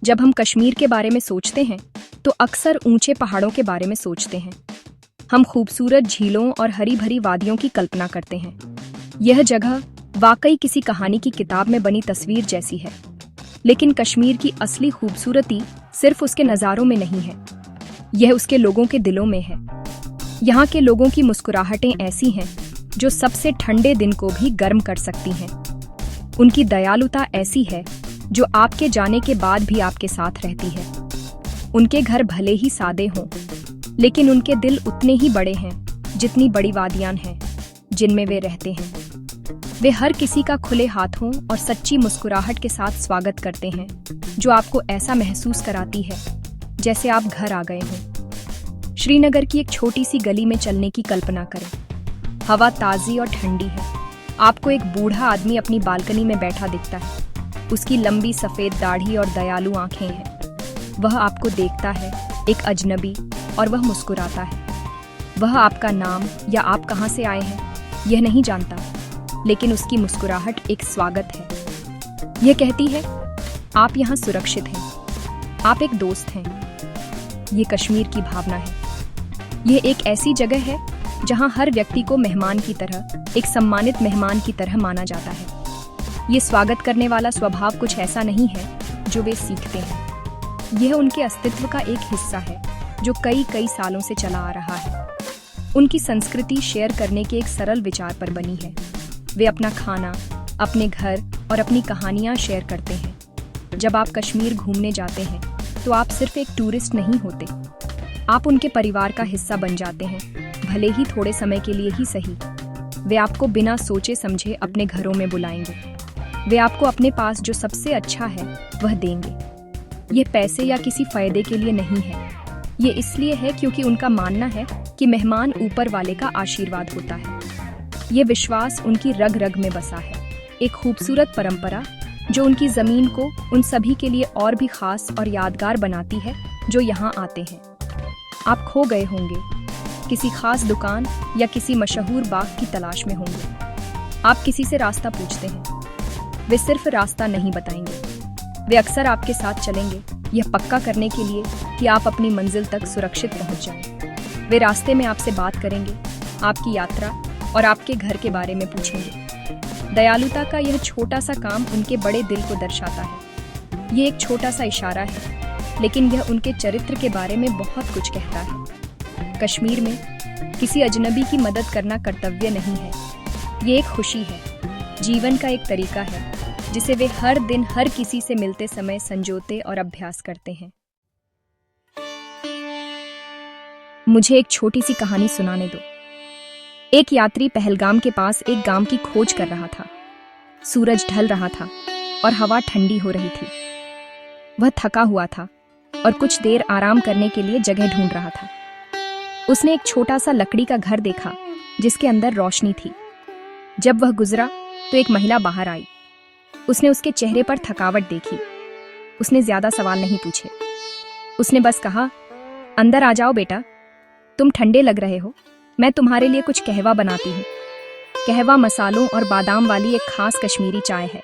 जब हम कश्मीर के बारे में सोचते हैं तो अक्सर ऊंचे पहाड़ों के बारे में सोचते हैं। हम खूबसूरत झीलों और हरी भरी वादियों की कल्पना करते हैं। यह जगह वाकई किसी कहानी की किताब में बनी तस्वीर जैसी है। लेकिन कश्मीर की असली खूबसूरती सिर्फ उसके नज़ारों में नहीं है, यह उसके लोगों के दिलों में है। यहाँ के लोगों की मुस्कुराहटें ऐसी हैं जो सबसे ठंडे दिन को भी गर्म कर सकती हैं। उनकी दयालुता ऐसी है जो आपके जाने के बाद भी आपके साथ रहती है। उनके घर भले ही सादे हों, लेकिन उनके दिल उतने ही बड़े हैं जितनी बड़ी वादियां हैं जिनमें वे रहते हैं। वे हर किसी का खुले हाथों और सच्ची मुस्कुराहट के साथ स्वागत करते हैं, जो आपको ऐसा महसूस कराती है जैसे आप घर आ गए हों। श्रीनगर की एक छोटी सी गली में चलने की कल्पना करें। हवा ताज़ी और ठंडी है। आपको एक बूढ़ा आदमी अपनी बालकनी में बैठा दिखता है। उसकी लंबी सफ़ेद दाढ़ी और दयालु आंखें हैं। वह आपको देखता है, एक अजनबी, और वह मुस्कुराता है। वह आपका नाम या आप कहाँ से आए हैं यह नहीं जानता, लेकिन उसकी मुस्कुराहट एक स्वागत है। यह कहती है, आप यहाँ सुरक्षित हैं, आप एक दोस्त हैं। ये कश्मीर की भावना है। यह एक ऐसी जगह है जहाँ हर व्यक्ति को मेहमान की तरह, एक सम्मानित मेहमान की तरह माना जाता है। ये स्वागत करने वाला स्वभाव कुछ ऐसा नहीं है जो वे सीखते हैं। यह उनके अस्तित्व का एक हिस्सा है जो कई सालों से चला आ रहा है। उनकी संस्कृति शेयर करने के एक सरल विचार पर बनी है। वे अपना खाना, अपने घर और अपनी कहानियाँ शेयर करते हैं। जब आप कश्मीर घूमने जाते हैं तो आप सिर्फ एक टूरिस्ट नहीं होते, आप उनके परिवार का हिस्सा बन जाते हैं, भले ही थोड़े समय के लिए ही सही। वे आपको बिना सोचे समझे अपने घरों में बुलाएंगे। वे आपको अपने पास जो सबसे अच्छा है वह देंगे। ये पैसे या किसी फायदे के लिए नहीं है, ये इसलिए है क्योंकि उनका मानना है कि मेहमान ऊपर वाले का आशीर्वाद होता है। ये विश्वास उनकी रग रग में बसा है, एक खूबसूरत परंपरा जो उनकी ज़मीन को उन सभी के लिए और भी खास और यादगार बनाती है जो यहाँ आते हैं। आप खो गए होंगे, किसी खास दुकान या किसी मशहूर बाग की तलाश में होंगे। आप किसी से रास्ता पूछते हैं, वे सिर्फ रास्ता नहीं बताएंगे, वे अक्सर आपके साथ चलेंगे, यह पक्का करने के लिए कि आप अपनी मंजिल तक सुरक्षित पहुंच जाएं। वे रास्ते में आपसे बात करेंगे, आपकी यात्रा और आपके घर के बारे में पूछेंगे। दयालुता का यह छोटा सा काम उनके बड़े दिल को दर्शाता है। ये एक छोटा सा इशारा है, लेकिन यह उनके चरित्र के बारे में बहुत कुछ कहता है। कश्मीर में किसी अजनबी की मदद करना कर्तव्य नहीं है, ये एक खुशी है, जीवन का एक तरीका है जिसे वे हर दिन हर किसी से मिलते समय संजोते और अभ्यास करते हैं। मुझे एक छोटी सी कहानी सुनाने दो। एक यात्री पहलगाम के पास एक गांव की खोज कर रहा था। सूरज ढल रहा था और हवा ठंडी हो रही थी। वह थका हुआ था और कुछ देर आराम करने के लिए जगह ढूंढ रहा था। उसने एक छोटा सा लकड़ी का घर देखा जिसके अंदर रोशनी थी। जब वह गुजरा तो एक महिला बाहर आई। उसने उसके चेहरे पर थकावट देखी। उसने ज्यादा सवाल नहीं पूछे। उसने बस कहा, अंदर आ जाओ बेटा, तुम ठंडे लग रहे हो, मैं तुम्हारे लिए कुछ कहवा बनाती हूँ। कहवा मसालों और बादाम वाली एक खास कश्मीरी चाय है,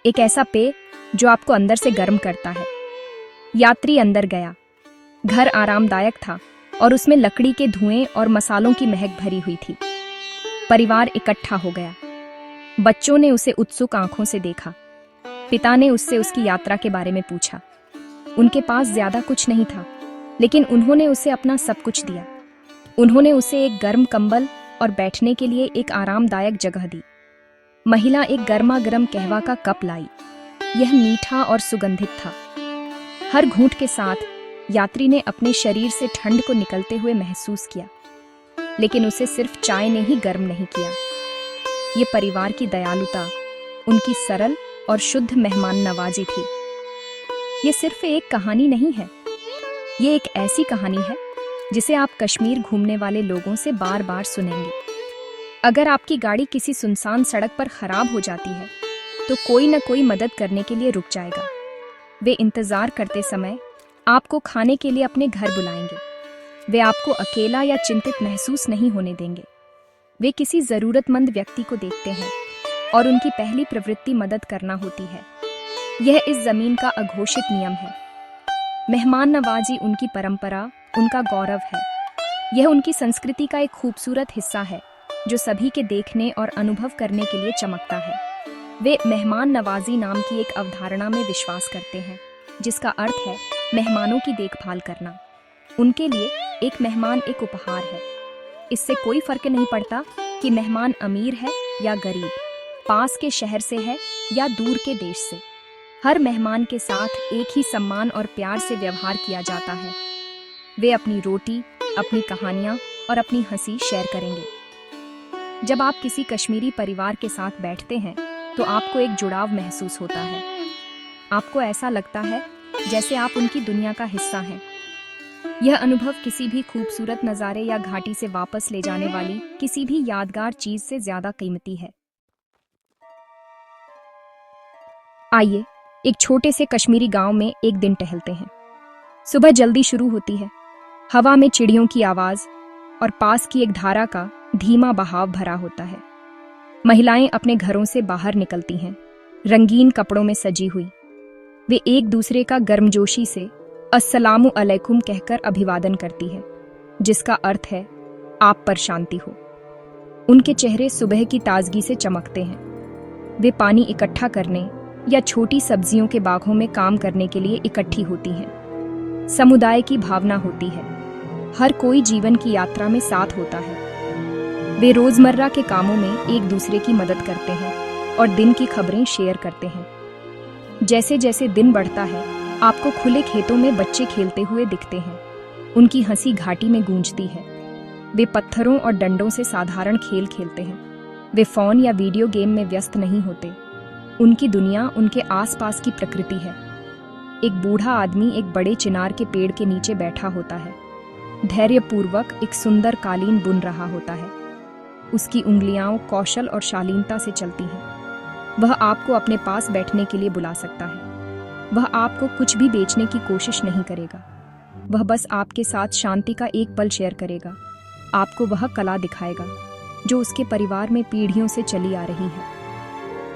एक ऐसा पेय जो आपको अंदर से गर्म करता है। यात्री अंदर गया। घर आरामदायक था और उसमें लकड़ी के धुएं और मसालों की महक भरी हुई थी। परिवार इकट्ठा हो गया। बच्चों ने उसे उत्सुक आंखों से देखा। पिता ने उससे उसकी यात्रा के बारे में पूछा। उनके पास ज्यादा कुछ नहीं था, लेकिन उन्होंने उसे अपना सब कुछ दिया। उन्होंने उसे एक गर्म कंबल और बैठने के लिए एक आरामदायक जगह दी। महिला एक गर्मा गर्म कहवा का कप लाई। यह मीठा और सुगंधित था। हर घूंट के साथ यात्री ने अपने शरीर से ठंड को निकलते हुए महसूस किया, लेकिन उसे सिर्फ चाय ने ही गर्म नहीं किया। ये परिवार की दयालुता, उनकी सरल और शुद्ध मेहमान नवाजी थी। ये सिर्फ एक कहानी नहीं है, ये एक ऐसी कहानी है जिसे आप कश्मीर घूमने वाले लोगों से बार बार सुनेंगे। अगर आपकी गाड़ी किसी सुनसान सड़क पर खराब हो जाती है तो कोई न कोई मदद करने के लिए रुक जाएगा। वे इंतजार करते समय आपको खाने के लिए अपने घर बुलाएंगे। वे आपको अकेला या चिंतित महसूस नहीं होने देंगे। वे किसी जरूरतमंद व्यक्ति को देखते हैं और उनकी पहली प्रवृत्ति मदद करना होती है। यह इस जमीन का अघोषित नियम है। मेहमान नवाजी उनकी परंपरा, उनका गौरव है। यह उनकी संस्कृति का एक खूबसूरत हिस्सा है जो सभी के देखने और अनुभव करने के लिए चमकता है। वे मेहमान नवाजी नाम की एक अवधारणा में विश्वास करते हैं, जिसका अर्थ है मेहमानों की देखभाल करना। उनके लिए एक मेहमान एक उपहार है। इससे कोई फर्क नहीं पड़ता कि मेहमान अमीर है या गरीब, पास के शहर से है या दूर के देश से। हर मेहमान के साथ एक ही सम्मान और प्यार से व्यवहार किया जाता है। वे अपनी रोटी, अपनी कहानियाँ और अपनी हंसी शेयर करेंगे। जब आप किसी कश्मीरी परिवार के साथ बैठते हैं तो आपको एक जुड़ाव महसूस होता है। आपको ऐसा लगता है जैसे आप उनकी दुनिया का हिस्सा हैं। यह अनुभव किसी भी खूबसूरत नज़ारे या घाटी से वापस ले जाने वाली किसी भी यादगार चीज से ज्यादा कीमती है। आइए एक छोटे से कश्मीरी गांव में एक दिन टहलते हैं। सुबह जल्दी शुरू होती है। हवा में चिड़ियों की आवाज और पास की एक धारा का धीमा बहाव भरा होता है। महिलाएं अपने घरों से बाहर निकलती हैं, रंगीन कपड़ों में सजी हुई। वे एक दूसरे का गर्मजोशी से अस्सलामु अलैकुम कहकर अभिवादन करती है, जिसका अर्थ है आप पर शांति हो। उनके चेहरे सुबह की ताजगी से चमकते हैं। वे पानी इकट्ठा करने या छोटी सब्जियों के बागों में काम करने के लिए इकट्ठी होती हैं। समुदाय की भावना होती है। हर कोई जीवन की यात्रा में साथ होता है। वे रोजमर्रा के कामों में एक दूसरे की मदद करते हैं और दिन की खबरें शेयर करते हैं। जैसे जैसे दिन बढ़ता है, आपको खुले खेतों में बच्चे खेलते हुए दिखते हैं। उनकी हंसी घाटी में गूंजती है। वे पत्थरों और डंडों से साधारण खेल खेलते हैं। वे फोन या वीडियो गेम में व्यस्त नहीं होते। उनकी दुनिया उनके आसपास की प्रकृति है। एक बूढ़ा आदमी एक बड़े चिनार के पेड़ के नीचे बैठा होता है। धैर्यपूर्वक एक सुंदर कालीन बुन रहा होता है। उसकी उंगलियां कौशल और शालीनता से चलती हैं। वह आपको अपने पास बैठने के लिए बुला सकता है। वह आपको कुछ भी बेचने की कोशिश नहीं करेगा। वह बस आपके साथ शांति का एक पल शेयर करेगा। आपको वह कला दिखाएगा जो उसके परिवार में पीढ़ियों से चली आ रही है।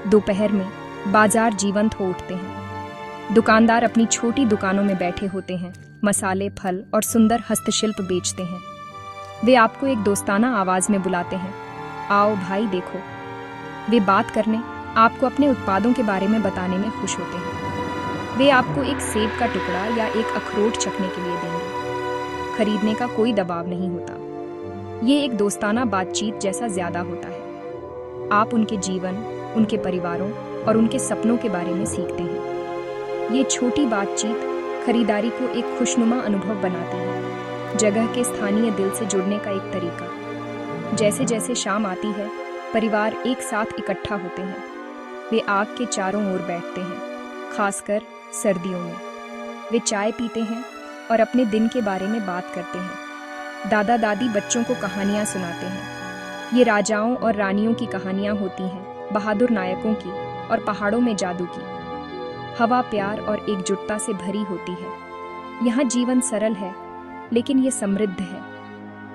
दोपहर में बाजार जीवंत हो उठते हैं। दुकानदार अपनी छोटी दुकानों में बैठे होते हैं, मसाले, फल और सुंदर हस्तशिल्प बेचते हैं। वे आपको एक दोस्ताना आवाज में बुलाते हैं, आओ भाई देखो। वे बात करने, आपको अपने उत्पादों के बारे में बताने में खुश होते हैं। वे आपको एक सेब का टुकड़ा या एक अखरोट चखने के लिए देंगे। खरीदने का कोई दबाव नहीं होता। ये एक दोस्ताना बातचीत जैसा ज्यादा होता है। आप उनके जीवन, उनके परिवारों और उनके सपनों के बारे में सीखते हैं। ये छोटी बातचीत खरीदारी को एक खुशनुमा अनुभव बनाती है, जगह के स्थानीय दिल से जुड़ने का एक तरीका। जैसे जैसे शाम आती है, परिवार एक साथ इकट्ठा होते हैं। वे आग के चारों ओर बैठते हैं, खासकर सर्दियों में। वे चाय पीते हैं और अपने दिन के बारे में बात करते हैं। दादा दादी बच्चों को कहानियाँ सुनाते हैं। ये राजाओं और रानियों की कहानियाँ होती हैं, बहादुर नायकों की और पहाड़ों में जादू की। हवा प्यार और एकजुटता से भरी होती है। यहाँ जीवन सरल है, लेकिन ये समृद्ध है।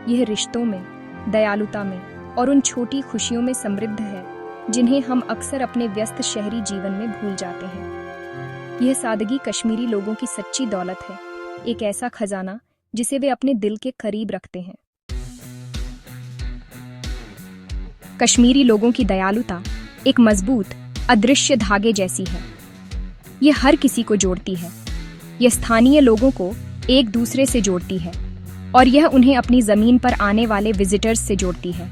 यह रिश्तों में, दयालुता में और उन छोटी खुशियों में समृद्ध है जिन्हें हम अक्सर अपने व्यस्त शहरी जीवन में भूल जाते हैं। यह सादगी कश्मीरी लोगों की सच्ची दौलत है, एक ऐसा खजाना जिसे वे अपने दिल के करीब रखते हैं। कश्मीरी लोगों की दयालुता एक मजबूत, अदृश्य धागे जैसी है। यह हर किसी को जोड़ती है। यह स्थानीय लोगों को एक दूसरे से जोड़ती है और यह उन्हें अपनी जमीन पर आने वाले विजिटर्स से जोड़ती है।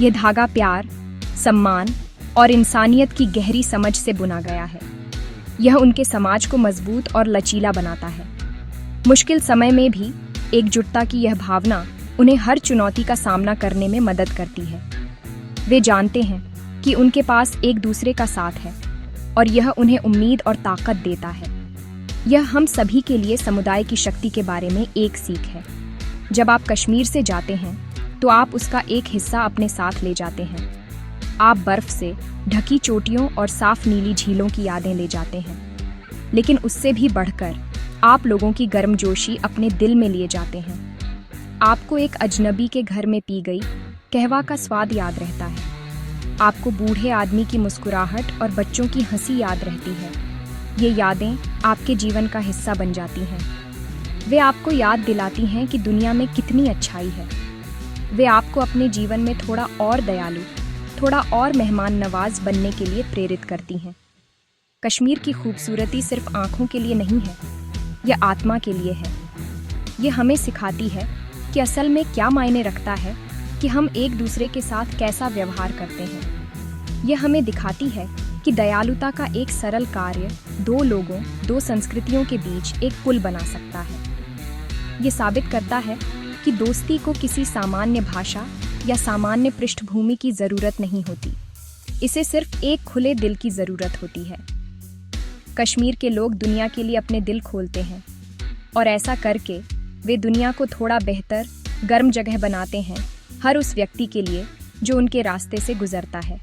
यह धागा प्यार, सम्मान और इंसानियत की गहरी समझ से बुना गया है। यह उनके समाज को मजबूत और लचीला बनाता है। मुश्किल समय में भी एकजुटता की यह भावना उन्हें हर चुनौती का सामना करने में मदद करती है। वे जानते हैं कि उनके पास एक दूसरे का साथ है और यह उन्हें उम्मीद और ताकत देता है। यह हम सभी के लिए समुदाय की शक्ति के बारे में एक सीख है। जब आप कश्मीर से जाते हैं तो आप उसका एक हिस्सा अपने साथ ले जाते हैं। आप बर्फ से ढकी चोटियों और साफ नीली झीलों की यादें ले जाते हैं, लेकिन उससे भी बढ़कर आप लोगों की गर्मजोशी अपने दिल में लिए जाते हैं। आपको एक अजनबी के घर में पी गई कहवा का स्वाद याद रहता है। आपको बूढ़े आदमी की मुस्कुराहट और बच्चों की हंसी याद रहती है। ये यादें आपके जीवन का हिस्सा बन जाती हैं। वे आपको याद दिलाती हैं कि दुनिया में कितनी अच्छाई है। वे आपको अपने जीवन में थोड़ा और दयालु, थोड़ा और मेहमान नवाज बनने के लिए प्रेरित करती हैं। कश्मीर की खूबसूरती सिर्फ आंखों के लिए नहीं है, यह आत्मा के लिए है। ये हमें सिखाती है कि असल में क्या मायने रखता है कि हम एक दूसरे के साथ कैसा व्यवहार करते हैं। यह हमें दिखाती है कि दयालुता का एक सरल कार्य दो लोगों, दो संस्कृतियों के बीच एक पुल बना सकता है। ये साबित करता है कि दोस्ती को किसी सामान्य भाषा या सामान्य पृष्ठभूमि की जरूरत नहीं होती, इसे सिर्फ एक खुले दिल की जरूरत होती है। कश्मीर के लोग दुनिया के लिए अपने दिल खोलते हैं और ऐसा करके वे दुनिया को थोड़ा बेहतर, गर्म जगह बनाते हैं हर उस व्यक्ति के लिए जो उनके रास्ते से गुजरता है।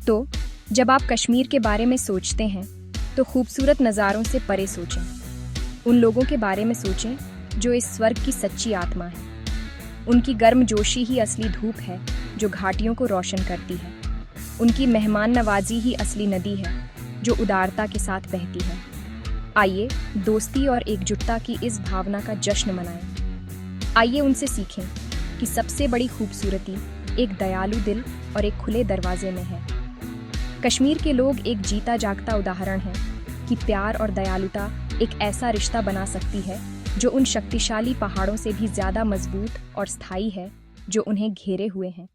तो जब आप कश्मीर के बारे में सोचते हैं तो खूबसूरत नज़ारों से परे सोचें। उन लोगों के बारे में सोचें जो इस स्वर्ग की सच्ची आत्मा है। उनकी गर्मजोशी ही असली धूप है जो घाटियों को रोशन करती है। उनकी मेहमान नवाजी ही असली नदी है जो उदारता के साथ बहती है। आइए दोस्ती और एकजुटता की इस भावना का जश्न मनाएं। आइए उनसे सीखें कि सबसे बड़ी खूबसूरती एक दयालु दिल और एक खुले दरवाजे में है। कश्मीर के लोग एक जीता जागता उदाहरण हैं कि प्यार और दयालुता एक ऐसा रिश्ता बना सकती है जो उन शक्तिशाली पहाड़ों से भी ज़्यादा मजबूत और स्थायी है जो उन्हें घेरे हुए हैं।